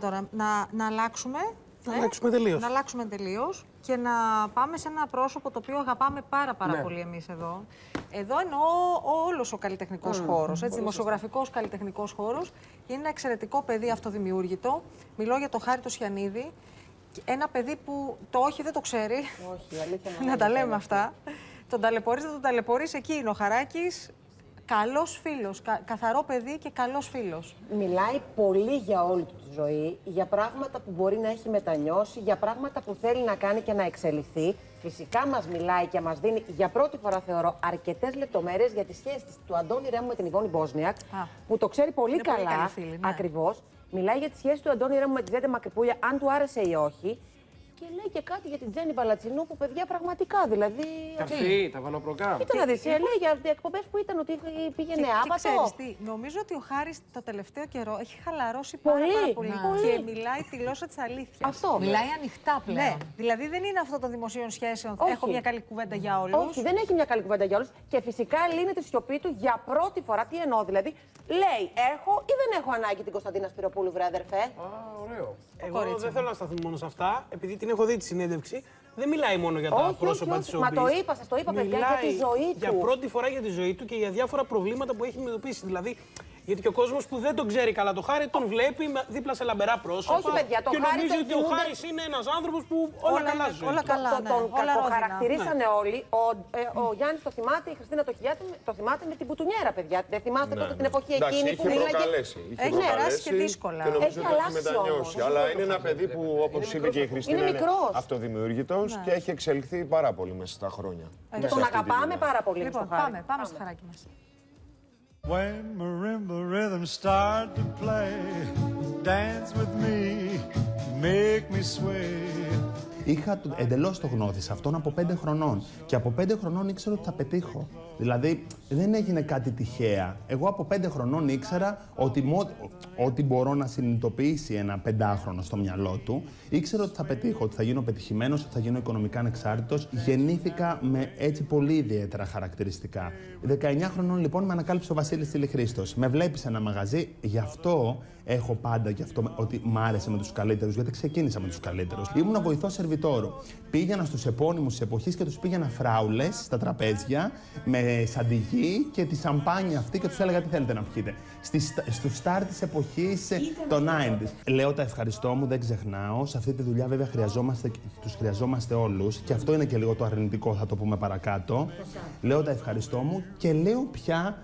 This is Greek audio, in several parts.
Τώρα, να αλλάξουμε. Να αλλάξουμε τελείως. Να αλλάξουμε τελείως και να πάμε σε ένα πρόσωπο το οποίο αγαπάμε πάρα πολύ εμείς εδώ. Εδώ εννοώ όλος ο καλλιτεχνικός χώρος, έτσι, δημοσιογραφικός καλλιτεχνικός χώρος. Είναι ένα εξαιρετικό παιδί αυτοδημιούργητο. Μιλώ για το Χάρη το Σιανίδη. Ένα παιδί που το όχι δεν το ξέρει. Όχι, αλήθεια. Να τα λέμε αυτά. Τον ταλαιπωρείς, θα τον ταλαιπωρείς. Εκεί είναι ο Χαράκης. Καλός φίλος, καθαρό παιδί και καλός φίλος. Μιλάει πολύ για όλη του τη ζωή, για πράγματα που μπορεί να έχει μετανιώσει, για πράγματα που θέλει να κάνει και να εξελιχθεί. Φυσικά μας μιλάει και μας δίνει για πρώτη φορά, θεωρώ, αρκετές λεπτομέρειες για τη σχέση του Αντώνη Ρέμου με την Ιβόνη Μπόσνιακ, που το ξέρει πολύ καλά. Πολύ καλή φίλη, ναι. Ακριβώς. Μιλάει για τη σχέση του Αντώνη Ρέμου με τη Ζέντε Μακρυπούλια, αν του άρεσε ή όχι. Και λέει και κάτι για την Τζέννη Παλατσινού που, παιδιά, πραγματικά δηλαδή. Τα βανοπρογράμματα. Κοίτα να δεις, λέει για εκπομπές που ήταν ότι πήγαινε άπατο. Ξέρεις τι, νομίζω ότι ο Χάρης το τελευταίο καιρό έχει χαλαρώσει πάρα πολύ. Και μιλάει τη γλώσσα της αλήθειας. Αυτό. Μιλάει ανοιχτά πλέον. Ναι, δηλαδή δεν είναι αυτό των δημοσίων σχέσεων. Όχι. Έχω μια καλή κουβέντα για όλους. Όχι, δεν έχει μια καλή κουβέντα για όλους. Και φυσικά λύνεται τη σιωπή του για πρώτη φορά. Τι εννοώ, δηλαδή, λέει, έχω ή δεν έχω ανάγκη την Κωνσταντίνα Σπυροπούλου, βρε αδερφέ. Ωραίο. Εγώ δεν θέλω να σταθούμε μόνο σε αυτά, επειδή την έχω δει τη συνέντευξη. Δεν μιλάει μόνο για τα πρόσωπα της Μα το είπα, σας το είπα, παιδιά, για τη ζωή του. Για πρώτη φορά για τη ζωή του και για διάφορα προβλήματα που έχει αντιμετωπίσει. Δηλαδή, γιατί και ο κόσμος που δεν τον ξέρει καλά το Χάρη τον βλέπει δίπλα σε λαμπερά πρόσωπα. Όχι, παιδιά, το και Χάρη νομίζει τον ότι ο Χάρης είναι ένας άνθρωπος που όλα καλά ζει. Όλα καλά. Τον κακοχαρακτηρίσανε όλοι. Ο Γιάννης το θυμάται, η Χριστίνα το θυμάται με την μπουτουνιέρα, παιδιά. Δεν θυμάστε τότε την εποχή εκείνη που μίλαγε. Έχει περάσει και δύσκολα. Και νομίζω ότι έχει μετανιώσει. Αλλά είναι ένα παιδί που, όπως είπε και η Χριστίνα, είναι αυτοδημιουργητός και έχει εξελιχθεί πάρα πολύ μέσα στα χρόνια. Τον αγαπάμε πάρα πολύ. Λοιπόν, πάμε στο Χαράκι μας. When marimba rhythms start to play, dance with me, make me sway. Είχα εντελώς το γνώθι σε αυτόν από 5 χρονών. Και από 5 χρονών ήξερα ότι θα πετύχω. Δηλαδή δεν έγινε κάτι τυχαία. Εγώ από 5 χρονών ήξερα ότι μπορώ να συνειδητοποιήσει ένα 5χρονο στο μυαλό του. Ήξερα ότι θα πετύχω, ότι θα γίνω πετυχημένος, ότι θα γίνω οικονομικά ανεξάρτητος. Γεννήθηκα με έτσι πολύ ιδιαίτερα χαρακτηριστικά. 19 χρονών λοιπόν με ανακάλυψε ο Βασίλης Τηλεχρήστος. Με βλέπει σε ένα μαγαζί, γι' αυτό έχω πάντα και αυτό ότι μ' άρεσε με τους καλύτερους, γιατί ξεκίνησα με τους καλύτερους. Ήμουν βοηθός σερβιτόρου. Πήγαινα στους επώνυμους της εποχής και τους πήγαινα φράουλες στα τραπέζια με σαντιγί και τη σαμπάνια αυτή και τους έλεγα τι θέλετε να πιείτε. Στους στάρ της εποχής των 90's. Λέω τα ευχαριστώ μου, δεν ξεχνάω. Σε αυτή τη δουλειά βέβαια τους χρειαζόμαστε όλους και αυτό είναι και λίγο το αρνητικό, θα το πούμε παρακάτω. Λέω τα ευχαριστώ μου και λέω πια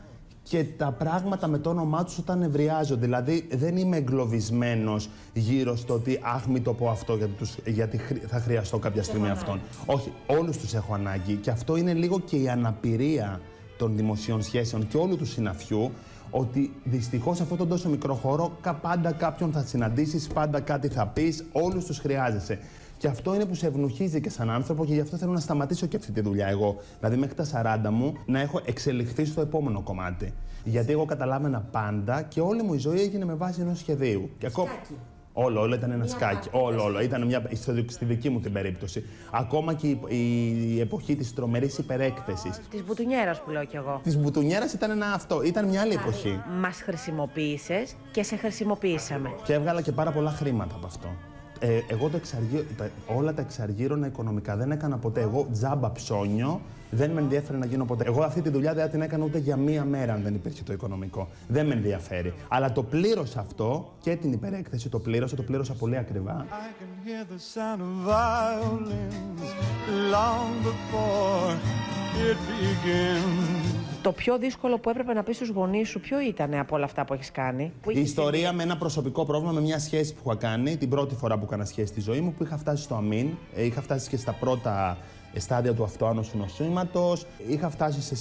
και τα πράγματα με το όνομά τους όταν νευριάζω. Δηλαδή δεν είμαι εγκλωβισμένος γύρω στο ότι αχ μην το πω αυτό γιατί θα χρειαστώ κάποια στιγμή αυτόν. Όχι, όλους τους έχω ανάγκη και αυτό είναι λίγο και η αναπηρία των δημοσίων σχέσεων και όλου του συναφιού, ότι δυστυχώς σε αυτόν τον τόσο μικρό χώρο πάντα κάποιον θα συναντήσεις, πάντα κάτι θα πεις, όλους τους χρειάζεσαι. Και αυτό είναι που σε ευνοχίζει και σαν άνθρωπο και γι' αυτό θέλω να σταματήσω και αυτή τη δουλειά εγώ. Δηλαδή μέχρι τα 40 μου να έχω εξελιχθεί στο επόμενο κομμάτι. Γιατί εγώ καταλάβαινα πάντα και όλη μου η ζωή έγινε με βάση ενός σχεδίου. Και όλο ήταν ένα σκάκι. Όλο. Ήταν μια στη δική μου την περίπτωση. Ακόμα και η εποχή της τρομερής υπερέκθεσης. Της μπουτουνιέρας που λέω κι εγώ. Της μπουτουνιέρας ήταν μια άλλη εποχή. Μας χρησιμοποίησες και σε χρησιμοποίησαμε. Και έβγαλα και πάρα πολλά χρήματα από αυτό. Εγώ όλα τα εξαργύρωνα οικονομικά. Δεν έκανα ποτέ. Εγώ τζάμπα ψώνιο, δεν με ενδιαφέρει να γίνω ποτέ. Εγώ αυτή τη δουλειά δεν την έκανα ούτε για μία μέρα αν δεν υπήρχε το οικονομικό. Δεν με ενδιαφέρει. Αλλά το πλήρωσα αυτό και την υπερέκθεση το πλήρωσα πολύ ακριβά. Το πιο δύσκολο που έπρεπε να πεις στους γονείς σου, ποιο ήταν από όλα αυτά που έχεις κάνει? Η ιστορία με ένα προσωπικό πρόβλημα, με μια σχέση που είχα κάνει, την πρώτη φορά που έκανα σχέση στη ζωή μου, που είχα φτάσει στο αμήν, είχα φτάσει και στα πρώτα στάδια του αυτοάνωσου νοσήματος, είχα φτάσει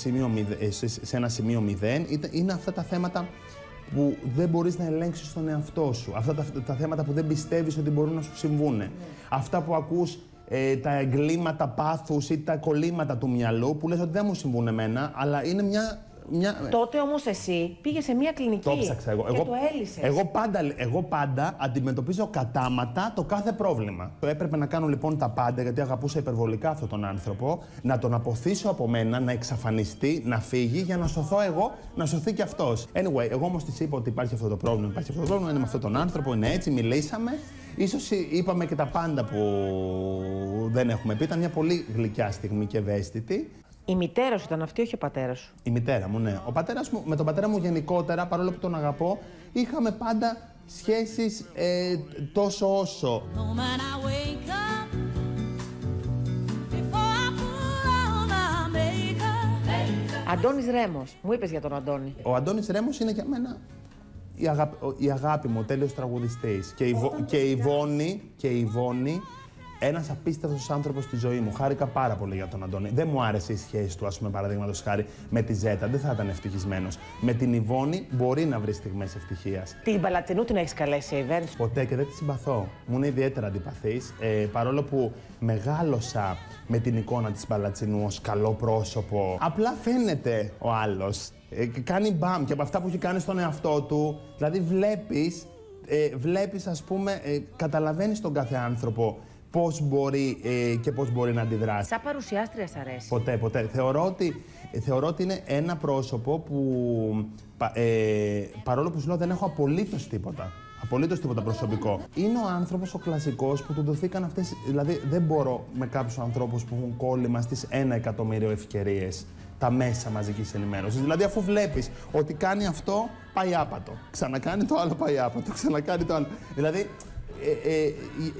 σε ένα σημείο 0. Είναι αυτά τα θέματα που δεν μπορείς να ελέγξεις τον εαυτό σου. Αυτά τα θέματα που δεν πιστεύεις ότι μπορούν να σου συμβούν. Αυτά που ακούς, τα εγκλήματα πάθους ή τα κολλήματα του μυαλού που λες ότι δεν μου συμβούν εμένα, αλλά είναι μια Τότε όμως εσύ πήγες σε μια κλινική. Το ψάξα εγώ. Και το έλυσες. Εγώ πάντα αντιμετωπίζω κατάματα το κάθε πρόβλημα. Έπρεπε να κάνω λοιπόν τα πάντα, γιατί αγαπούσα υπερβολικά αυτόν τον άνθρωπο, να τον αποθήσω από μένα, να εξαφανιστεί, να φύγει για να σωθώ εγώ, να σωθεί κι αυτός. Anyway, εγώ όμως της είπα ότι υπάρχει αυτό το πρόβλημα, είναι με αυτόν τον άνθρωπο, είναι έτσι, μιλήσαμε. Ίσως είπαμε και τα πάντα που δεν έχουμε πει. Ήταν μια πολύ γλυκιά στιγμή και ευαίσθητη. Η μητέρα σου ήταν αυτή, όχι ο πατέρας σου? Η μητέρα μου, ναι. Ο πατέρας μου, με τον πατέρα μου γενικότερα, παρόλο που τον αγαπώ, είχαμε πάντα σχέσεις τόσο όσο. Αντώνης Ρέμος. Μου είπες για τον Αντώνη. Ο Αντώνης Ρέμος είναι για μένα η αγάπη μου, ο τέλειος τραγουδιστής. Και η Βόνη, ένας απίστευτος άνθρωπος στη ζωή μου. Χάρηκα πάρα πολύ για τον Αντώνη. Δεν μου άρεσε η σχέση του, ας πούμε, παραδείγματος χάρη, με τη Ζέτα. Δεν θα ήταν ευτυχισμένος. Με την Ιβόνη μπορεί να βρει στιγμές ευτυχίας. Την Μπαλατσινού την έχεις καλέσει σε events? Ποτέ, και δεν τη συμπαθώ. Μου είναι ιδιαίτερα αντιπαθής. Παρόλο που μεγάλωσα με την εικόνα της Μπαλατσινού ως καλό πρόσωπο. Απλά φαίνεται ο άλλος. Κάνει μπαμ και από αυτά που έχει κάνει στον εαυτό του. Δηλαδή βλέπεις, ας πούμε, καταλαβαίνεις τον κάθε άνθρωπο πώς μπορεί και πώς μπορεί να αντιδράσει. Σαν παρουσιάστρια σ' αρέσει? Ποτέ. Θεωρώ ότι είναι ένα πρόσωπο που, παρόλο που σου λέω δεν έχω απολύτως τίποτα προσωπικό. Είναι ο άνθρωπος ο κλασικός που του δοθήκαν αυτές, δηλαδή δεν μπορώ με κάποιους ανθρώπους που έχουν κόλλημα στις 1 εκατομμύριο ευκαιρίες τα μέσα μαζικής ενημέρωσης. Δηλαδή, αφού βλέπεις ότι κάνει αυτό, πάει άπατο. Ξανακάνει το άλλο, πάει άπατο. Ξανακάνει το άλλο. Δηλαδή,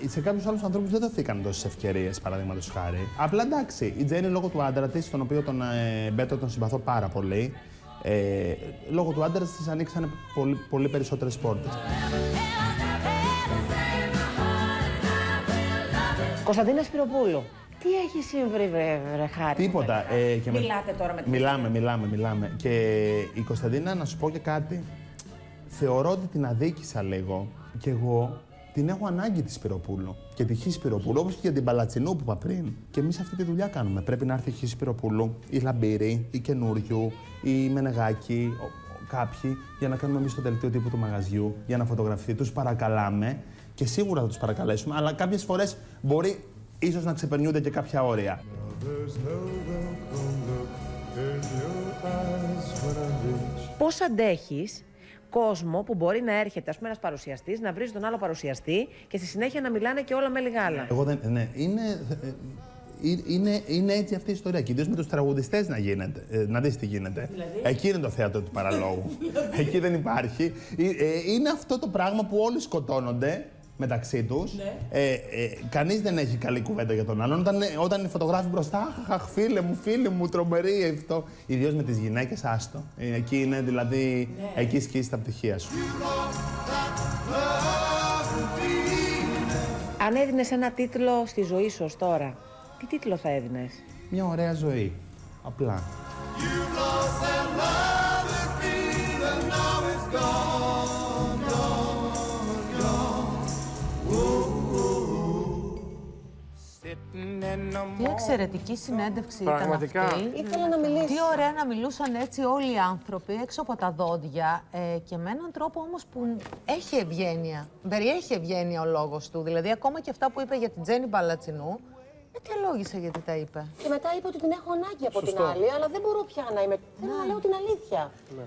σε κάποιους άλλους ανθρώπους δεν δοθήκαν τόσες ευκαιρίες, παραδείγματος χάρη. Απλά εντάξει, η Τζέννη λόγω του άντρα της, τον οποίο τον Μπέτο τον συμπαθώ πάρα πολύ, λόγω του άντρα της ανοίξανε πολύ περισσότερες πόρτες. Κωνσταντίνα Σπυροπούλου. Τι έχει συμβεί, βρε Χάρη? Τίποτα. Μιλάτε τώρα με την Μιλάμε. Και η Κωνσταντίνα, να σου πω και κάτι. Θεωρώ ότι την αδίκησα λίγο. Και εγώ την έχω ανάγκη τη Σπυροπούλου. Και τη Χ Σπυροπούλου, όπως και για την Μπαλατσινού που είπα πριν. Και εμείς αυτή τη δουλειά κάνουμε. Πρέπει να έρθει η Χ Σπυροπούλου, η Λαμπύρη, η Καινούριου, η Μενεγάκη, κάποιοι, για να κάνουμε εμείς το δελτίο τύπου του μαγαζιού, για να φωτογραφηθεί. Τους παρακαλάμε και σίγουρα θα τους παρακαλέσουμε, αλλά κάποιες φορές μπορεί ίσως να ξεπερνιούνται και κάποια όρια. Πώς αντέχεις κόσμο που μπορεί να έρχεται, ας πούμε, ένας παρουσιαστής, να βρίζει τον άλλο παρουσιαστή και στη συνέχεια να μιλάνε και όλα με λιγάλα? Εγώ δεν. Ναι, είναι έτσι αυτή η ιστορία. Και ιδίως με τους τραγουδιστές να γίνεται. Να δεις τι γίνεται. Δηλαδή? Εκεί είναι το θέατρο του παραλόγου. Εκεί δεν υπάρχει. Είναι αυτό το πράγμα που όλοι σκοτώνονται μεταξύ τους. Ναι. Κανείς δεν έχει καλή κουβέντα για τον άλλον. Όταν είναι φωτογράφοι μπροστά, αχ, φίλε μου, τρομερή αυτό. Ιδίως με τις γυναίκες, άστο. Εκεί είναι δηλαδή, ναι. Εκεί σκίζει τα πτυχία σου. Αν έδινες ένα τίτλο στη ζωή σου ως τώρα, τι τίτλο θα έδινες? Μια ωραία ζωή. Απλά. Τι εξαιρετική συνέντευξη Πραγματικά. ήταν αυτή. Ήθελα να μιλήσω. Τι ωραία να μιλούσαν έτσι όλοι οι άνθρωποι έξω από τα δόντια και με έναν τρόπο όμως που έχει ευγένεια. Περιέχει ευγένεια ο λόγος του. Δηλαδή ακόμα και αυτά που είπε για την Τζέννη Μπαλατσινού, αιτιολόγησε γιατί τα είπε. Και μετά είπε ότι την έχω ανάγκη από την άλλη, αλλά δεν μπορώ πια να είμαι. Θέλω να λέω την αλήθεια.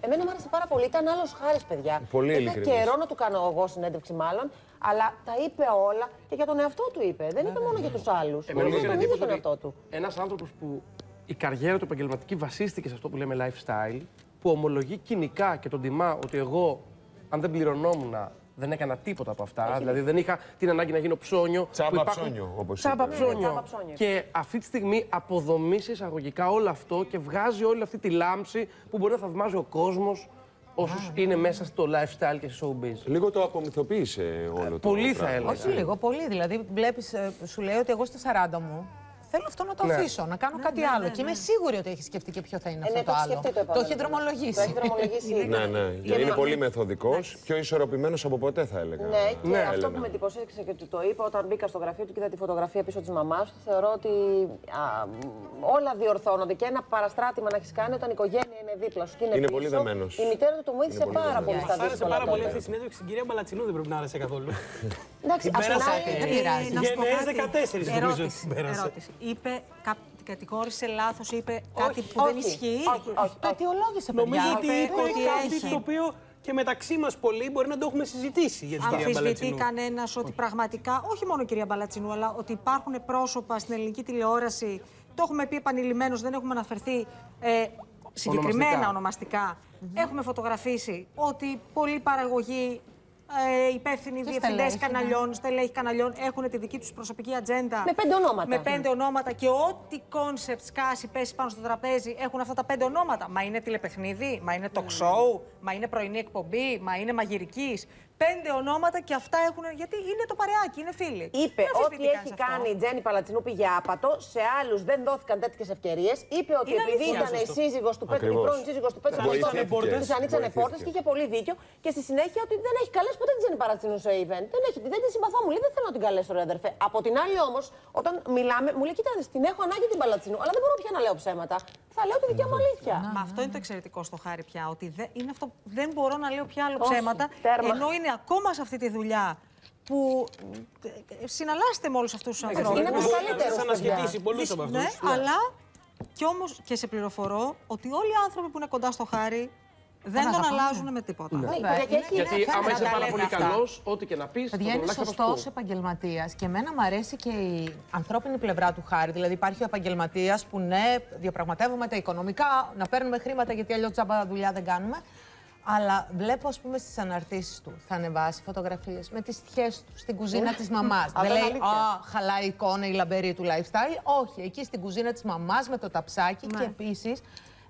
Εμένα μου άρεσε πάρα πολύ. Ήταν άλλος Χάρης, παιδιά. Πολύ ειλικρινής. Είχα καιρό να του κάνω εγώ συνέντευξη, μάλλον, αλλά τα είπε όλα και για τον εαυτό του είπε. Δεν είπε μόνο για τους άλλους. Εμένα μου έκανε τον εαυτό του. Ένας άνθρωπος που η καριέρα του επαγγελματική βασίστηκε σε αυτό που λέμε lifestyle, που ομολογεί κοινικά και τον τιμά ότι εγώ, αν δεν πληρωνόμουν, δεν έκανα τίποτα από αυτά. Δηλαδή δεν είχα την ανάγκη να γίνω ψώνιο. Τσάμπα ψώνιο, όπως Τσάμπα ψώνιο. Και αυτή τη στιγμή αποδομεί εισαγωγικά όλο αυτό και βγάζει όλη αυτή τη λάμψη που μπορεί να θαυμάζει ο κόσμος όσους είναι μέσα στο lifestyle και στο showbiz. Λίγο το απομυθοποίησε όλο το πολύ πράγμα. θα έλεγα. Όχι λίγο, πολύ. Δηλαδή, βλέπεις, σου λέει ότι εγώ στα 40 μου θέλω αυτό να το αφήσω, να κάνω κάτι άλλο. Και είμαι σίγουρη ότι έχει σκεφτεί και ποιο θα είναι αυτό το άλλο. Το έχει δρομολογήσει. Ναι. Είναι πολύ μεθοδικός, πιο ισορροπημένος από ποτέ, θα έλεγα. Ναι, και αυτό που με εντυπωσίασε και του το είπα όταν μπήκα στο γραφείο του και είδα τη φωτογραφία πίσω της μαμάς του, θεωρώ ότι όλα διορθώνονται. Και ένα παραστράτημα να έχει κάνει όταν η οικογένεια είναι δίπλα σου και είναι Είναι πίσω. πολύ δεμένος. Η μητέρα του το βοήθησε πάρα πολύ στα Σ' άρεσε δύσκολα. πάρα πολύ αυτή η συνέντευξη. Στην κυρία Μπαλατσινού δεν πρέπει να άρεσε καθόλου. Εντάξει, Την πέρασε. δεν πειράζει. Να σου πω Γενναίες κάτι. 14 νομίζω ότι την πέρασε. Ερώτηση. Είπε, την κατηγόρησε λάθος, είπε κάτι που δεν ισχύει. Όχι. Το αιτιολόγησε, παιδιά. Νομίζω ότι είπε ότι κάτι έχει. το οποίο και μεταξύ μας πολλοί μπορεί να το έχουμε συζητήσει για την κυρία Αμφισβητεί Μπαλατσινού. κανένας ότι πραγματικά, όχι μόνο η κυρία Μπαλατσινού, αλλά ότι υπάρχουν πρόσωπα στην ελληνική τηλεόραση. Το έχουμε πει επανειλημμένως, δεν έχουμε αναφερθεί συγκεκριμένα ονομαστικά. Έχουμε φωτογραφίσει ότι πολλοί παραγωγοί, υπεύθυνοι διευθυντές καναλιών, στελέχοι καναλιών έχουν τη δική τους προσωπική ατζέντα. Με 5 ονόματα. Με 5 ονόματα και ό,τι κόνσεπτ σκάσει, πέσει πάνω στο τραπέζι, έχουν αυτά τα 5 ονόματα. Μα είναι τηλεπαιχνίδι, μα είναι talk show, μα είναι πρωινή εκπομπή, μα είναι μαγειρικής. 5 ονόματα και αυτά έχουν. Γιατί είναι το παρεάκι, είναι φίλοι. Είπε ότι έχει κάνει η Τζέννη Παλατσινού πήγε άπατο, σε άλλους δεν δόθηκαν τέτοιες ευκαιρίες. Είπε ότι Είναι επειδή αλήθεια. ήταν η σύζυγος του Πέτρου, η πρώην σύζυγος του Πέτρου, τους ανοίξανε πόρτες και είχε πολύ δίκιο. Και στη συνέχεια ότι δεν έχει καλέσει ποτέ την Τζέννη Παλατσινού σε event. Δεν τη συμπαθώ, μου λέει δεν θέλω να την καλέσω, ρε αδερφέ. Από την άλλη όμως, όταν μιλάμε, μου λέει κοιτάξτε, την έχω ανάγκη την Παλατσινού, αλλά δεν μπορώ πια να λέω ψέματα. Θα λέω τη δικιά μου αλήθεια. Μα αυτό είναι το εξαιρετικό στο Χάρη πια. Ότι είναι αυτό, δεν μπορώ να λέω πια άλλο ψέματα. Ενώ είναι ακόμα σε αυτή τη δουλειά που συναλλάσσετε με όλους αυτούς τους ανθρώπους. Είναι τους καλύτερους. Έχει ανασχετήσει πολλούς από αυτούς. Ναι, αλλά κι όμως και σε πληροφορώ ότι όλοι οι άνθρωποι που είναι κοντά στο Χάρη δεν τον αλλάζουν με τίποτα. Γιατί άμα είσαι πάρα πολύ καλός, ό,τι και να πεις, θα τον Είναι αλλάξεις σωστός επαγγελματίας και εμένα μου αρέσει και η ανθρώπινη πλευρά του Χάρη. Δηλαδή, υπάρχει ο επαγγελματίας που ναι, διαπραγματεύουμε τα οικονομικά, να παίρνουμε χρήματα γιατί αλλιώς τζάμπα δουλειά δεν κάνουμε. Αλλά βλέπω, ας πούμε, στις αναρτήσεις του θα ανεβάσει φωτογραφίες με τις τυχές του στην κουζίνα της μαμάς. Δεν λέει, χαλάει η εικόνα η λαμπερή του lifestyle. Όχι, εκεί στην κουζίνα της μαμάς με το ταψάκι. Και επίσης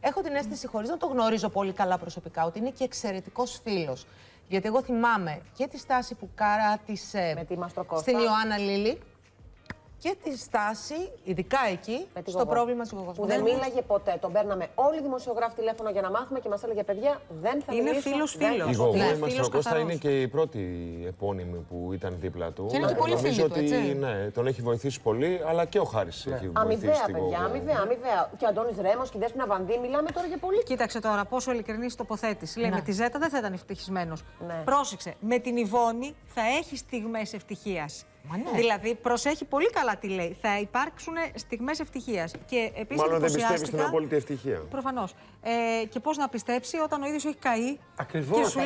έχω την αίσθηση, χωρίς να το γνωρίζω πολύ καλά προσωπικά, ότι είναι και εξαιρετικός φίλος. Γιατί εγώ θυμάμαι και τη στάση που κράτησε στην Ιωάννα Λίλη και τη στάση, ειδικά εκεί, στο πρόβλημα της γογός. Που δεν μίλαγε ποτέ. Τον παίρναμε όλοι οι δημοσιογράφοι τηλέφωνο για να μάθουμε και μας έλεγε παιδιά, δεν θα μιλήσω. Είναι φίλος-φίλος. Η Γογό η Μαστροκώστα είναι και η πρώτη επώνυμη που ήταν δίπλα του. Και είναι και πολύ φίλη του, έτσι. Ναι, τον έχει βοηθήσει πολύ, αλλά και ο Χάρης έχει βοηθήσει Αμοιβαία, την παιδιά, Γογό. αμοιβαία. Και ο Αντώνης Ρέμος και η Δέσποινα Βανδύ, μιλάμε τώρα για πολύ. Κοίταξε τώρα πόσο ειλικρινής τοποθέτηση. Λέει με τη Ζέτα δεν θα ήταν ευτυχισμένος. Ναι. Πρόσεξε, με την Ιβόνη θα έχει στιγμές ευτυχίας. Δηλαδή, προσέχει πολύ καλά τι λέει. Θα υπάρξουν στιγμές ευτυχίας. Και επίσης Μάλλον δεν πιστεύει στην απόλυτη ευτυχία. Προφανώς. Και πώς να πιστέψει όταν ο ίδιος έχει καεί. Ακριβώς. Και σου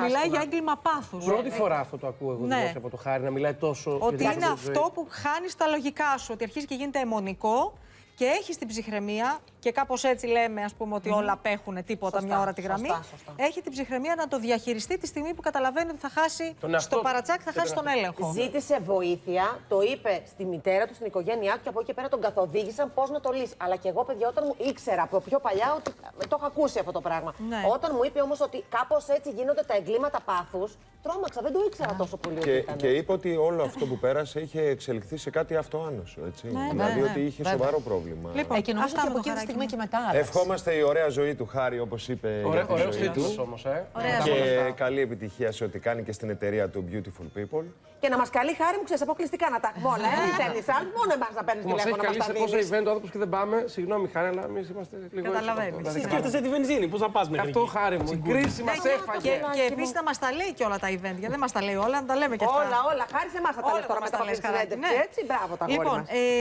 μιλάει για έγκλημα πάθους. Πρώτη φορά αυτό το ακούω εγώ δημόσια από το Χάρη, να μιλάει τόσο. Ότι είναι αυτό που χάνει τα λογικά σου. Ότι αρχίζει και γίνεται αιμονικό και έχει την ψυχραιμία. Και κάπως έτσι λέμε, ας πούμε, ότι όλα απέχουν τίποτα μια ώρα τη γραμμή. Έχει την ψυχραιμία να το διαχειριστεί τη στιγμή που καταλαβαίνει ότι θα χάσει στο παρατσάκι, θα χάσει τον έλεγχο. Ζήτησε βοήθεια, το είπε στη μητέρα του, στην οικογένειά του και από εκεί και πέρα τον καθοδήγησαν πώς να το λύσει. Αλλά και εγώ, παιδιά, όταν μου ήξερα από πιο παλιά ότι το έχω ακούσει αυτό το πράγμα. Ναι. Όταν μου είπε όμως ότι κάπως έτσι γίνονται τα εγκλήματα πάθους, τρόμαξα, δεν το ήξερα τόσο πολύ. Και είπε ότι όλο αυτό που πέρασε είχε εξελιχθεί σε κάτι αυτοάνωσο. Δηλαδή ότι είχε σοβαρό πρόβλημα. Λοιπόν, και νομίζω ότι από εκείνη τη στιγμή και μετά. Ευχόμαστε η ωραία ζωή του Χάρη, όπως είπε. Ωραίος τίτλος όμως, Και καλή επιτυχία σε ό,τι κάνει και στην εταιρεία του Beautiful People. Και να μας καλεί, Χάρη μου, ξέρεις, αποκλειστικά να τα έχουμε όλα. Δεν θέλεις άλλους, μόνο εμάς να παίρνεις τηλέφωνο. Μας έχει καλεί σε πόσα event ο άνθρωπος και δεν πάμε. Συγγνώμη, Χάρη, αλλά εμείς είμαστε λίγο. Καταλαβαίνεις. Σκέφτεσαι τη βενζίνη, πώς θα πας μέχρι εκεί. Αυτό, Χάρη μου, η κρίση μας έφαγε. Και επίσης να μας τα λέει και όλα τα event. Γιατί δεν μας τα λέει όλα, να τα λέμε και αυτά. Όλα, Χάρη σε εμάς θα τα λες τώρα μετά από τη συνέντευξη. Έτσι, μπράβο τα γόρια μας.